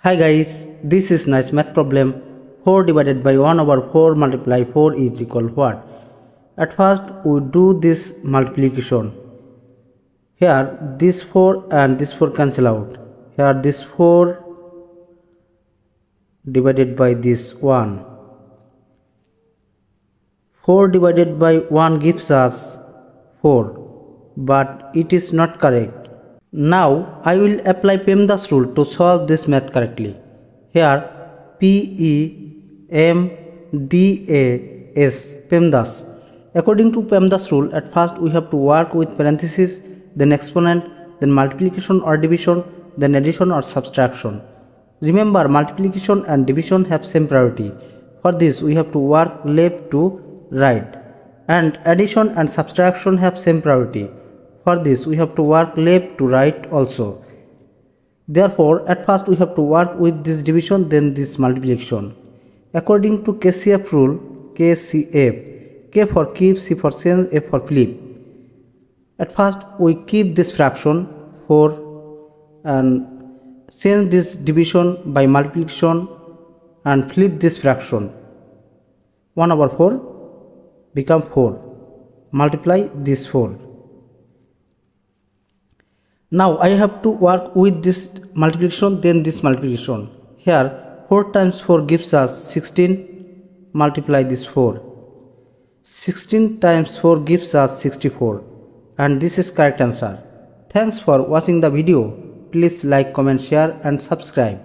Hi guys, this is nice math problem. 4 divided by 1 over 4 multiply 4 is equal what? At first we do this multiplication. Here this 4 and this 4 cancel out. Here this 4 divided by this 1. 4 divided by 1 gives us 4, but it is not correct. Now I will apply PEMDAS rule to solve this math correctly. Here PEMDAS. According to PEMDAS rule, at first we have to work with parentheses, then exponent, then multiplication or division, then addition or subtraction. Remember, multiplication and division have same priority. For this we have to work left to right, and addition and subtraction have same priority. For this we have to work left to right also. Therefore, at first we have to work with this division, then this multiplication. According to KCF rule, KCF, K for keep, C for change, F for flip. At first we keep this fraction 4 and change this division by multiplication and flip this fraction. 1 over 4 become 4. Multiply this 4. Now I have to work with this multiplication, then this multiplication. Here 4 times 4 gives us 16. Multiply this 4. 16 times 4 gives us 64. And this is correct answer. Thanks for watching the video. Please like, comment, share and subscribe.